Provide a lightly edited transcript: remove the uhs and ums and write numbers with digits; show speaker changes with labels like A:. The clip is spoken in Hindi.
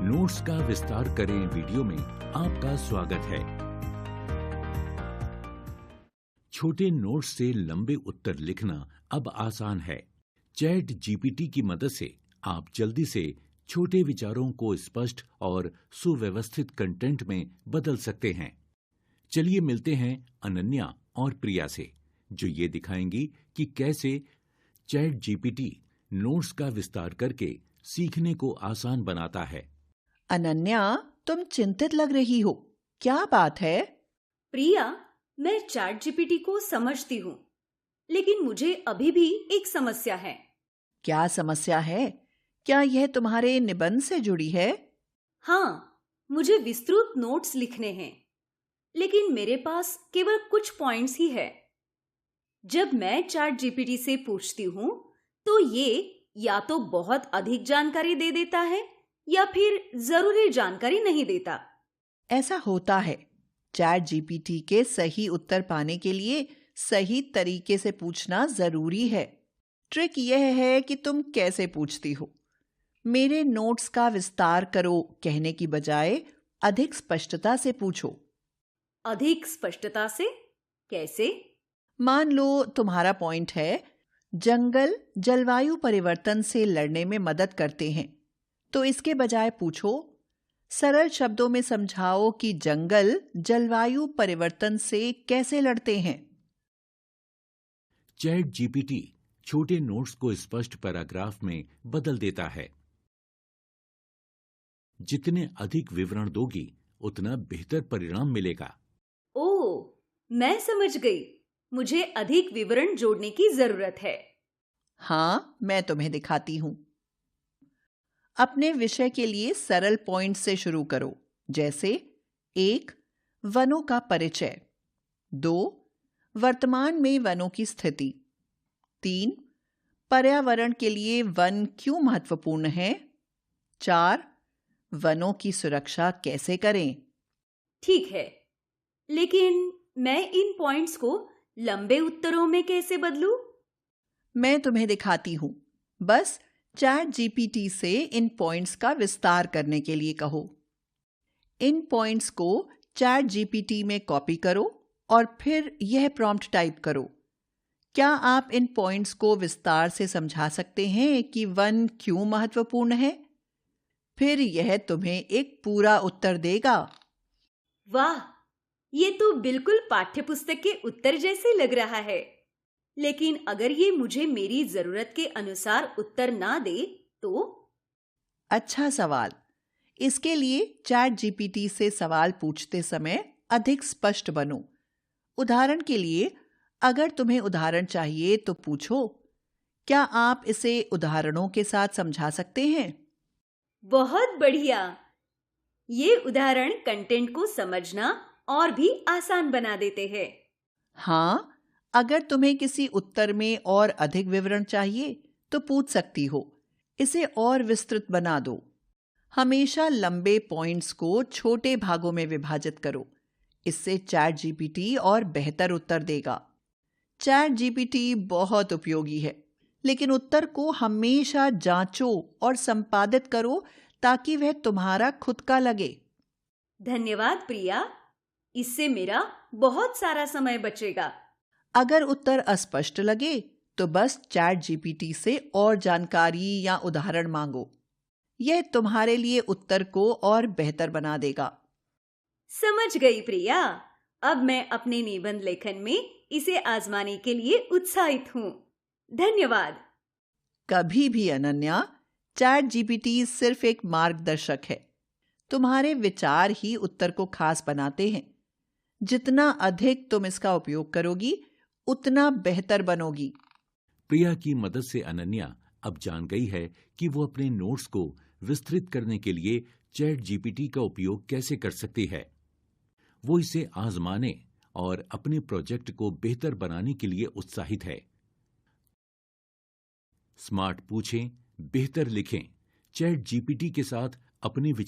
A: नोट्स का विस्तार करें वीडियो में आपका स्वागत है। छोटे नोट्स से लंबे उत्तर लिखना अब आसान है। चैट जीपीटी की मदद से आप जल्दी से छोटे विचारों को स्पष्ट और सुव्यवस्थित कंटेंट में बदल सकते हैं। चलिए मिलते हैं अनन्या और प्रिया से, जो ये दिखाएंगी कि कैसे चैट जीपीटी नोट्स का विस्तार करके सीखने को आसान बनाता है।
B: अनन्या, तुम चिंतित लग रही हो, क्या बात है?
C: प्रिया, मैं चैट जीपीटी को समझती हूँ, लेकिन मुझे अभी भी एक समस्या है।
B: क्या समस्या है? क्या यह तुम्हारे निबंध से जुड़ी है?
C: हाँ, मुझे विस्तृत नोट्स लिखने हैं, लेकिन मेरे पास केवल कुछ पॉइंट्स ही है। जब मैं चैट जीपीटी से पूछती हूँ, तो ये या तो बहुत अधिक जानकारी दे देता है या फिर जरूरी जानकारी नहीं देता।
B: ऐसा होता है। चैट जीपीटी के सही उत्तर पाने के लिए सही तरीके से पूछना जरूरी है। ट्रिक यह है कि तुम कैसे पूछती हो। मेरे नोट्स का विस्तार करो कहने की बजाय अधिक स्पष्टता से पूछो।
C: अधिक स्पष्टता से कैसे?
B: मान लो तुम्हारा पॉइंट है, जंगल जलवायु परिवर्तन से लड़ने में मदद करते हैं, तो इसके बजाय पूछो, सरल शब्दों में समझाओ कि जंगल जलवायु परिवर्तन से कैसे लड़ते हैं।
A: चैट जीपीटी छोटे नोट्स को स्पष्ट पैराग्राफ में बदल देता है। जितने अधिक विवरण दोगी, उतना बेहतर परिणाम मिलेगा।
C: ओह, मैं समझ गई। मुझे अधिक विवरण जोड़ने की जरूरत है।
B: हाँ, मैं तुम्हें दिखाती हूं। अपने विषय के लिए सरल पॉइंट से शुरू करो, जैसे 1. वनों का परिचय। 2. वर्तमान में वनों की स्थिति। 3. पर्यावरण के लिए वन क्यों महत्वपूर्ण है। 4. वनों की सुरक्षा कैसे करें।
C: ठीक है, लेकिन मैं इन पॉइंट्स को लंबे उत्तरों में कैसे बदलूं?
B: मैं तुम्हें दिखाती हूं। बस चैट जीपीटी से इन पॉइंट्स का विस्तार करने के लिए कहो। इन पॉइंट्स को चैट जीपीटी में कॉपी करो और फिर यह प्रॉम्प्ट टाइप करो, क्या आप इन पॉइंट्स को विस्तार से समझा सकते हैं कि वन क्यों महत्वपूर्ण है। फिर यह तुम्हें एक पूरा उत्तर देगा।
C: वाह, ये तो बिल्कुल पाठ्यपुस्तक के उत्तर जैसे लग रहा है। लेकिन अगर ये मुझे मेरी जरूरत के अनुसार उत्तर ना दे तो?
B: अच्छा सवाल। इसके लिए चैट जीपीटी से सवाल पूछते समय अधिक स्पष्ट बनो। उदाहरण के लिए, अगर तुम्हें उदाहरण चाहिए तो पूछो, क्या आप इसे उदाहरणों के साथ समझा सकते हैं।
C: बहुत बढ़िया। ये उदाहरण कंटेंट को समझना और भी आसान बना देते हैं।
B: हाँ, अगर तुम्हें किसी उत्तर में और अधिक विवरण चाहिए तो पूछ सकती हो, इसे और विस्तृत बना दो। हमेशा लंबे पॉइंट्स को छोटे भागों में विभाजित करो, इससे चैट जीपीटी और बेहतर उत्तर देगा। चैट जीपीटी बहुत उपयोगी है, लेकिन उत्तर को हमेशा जांचो और संपादित करो ताकि वह तुम्हारा खुद का लगे।
C: धन्यवाद प्रिया, इससे मेरा बहुत सारा समय बचेगा।
B: अगर उत्तर अस्पष्ट लगे तो बस चैट जीपीटी से और जानकारी या उदाहरण मांगो। यह तुम्हारे लिए उत्तर को और बेहतर बना देगा।
C: समझ गई प्रिया। अब मैं अपने निबंध लेखन में इसे आजमाने के लिए उत्साहित हूँ। धन्यवाद।
B: कभी भी अनन्या, चैट जीपीटी सिर्फ एक मार्गदर्शक है। तुम्हारे विचार ही उत्तर को खास बनाते हैं। जितना अधिक तुम इसका उपयोग करोगी, उतना बेहतर बनोगी।
A: प्रिया की मदद से अनन्या अब जान गई है कि वो अपने नोट्स को विस्तृत करने के लिए चैट जीपीटी का उपयोग कैसे कर सकती है। वो इसे आजमाने और अपने प्रोजेक्ट को बेहतर बनाने के लिए उत्साहित है। स्मार्ट पूछें, बेहतर लिखें। चैट जीपीटी के साथ अपने विचार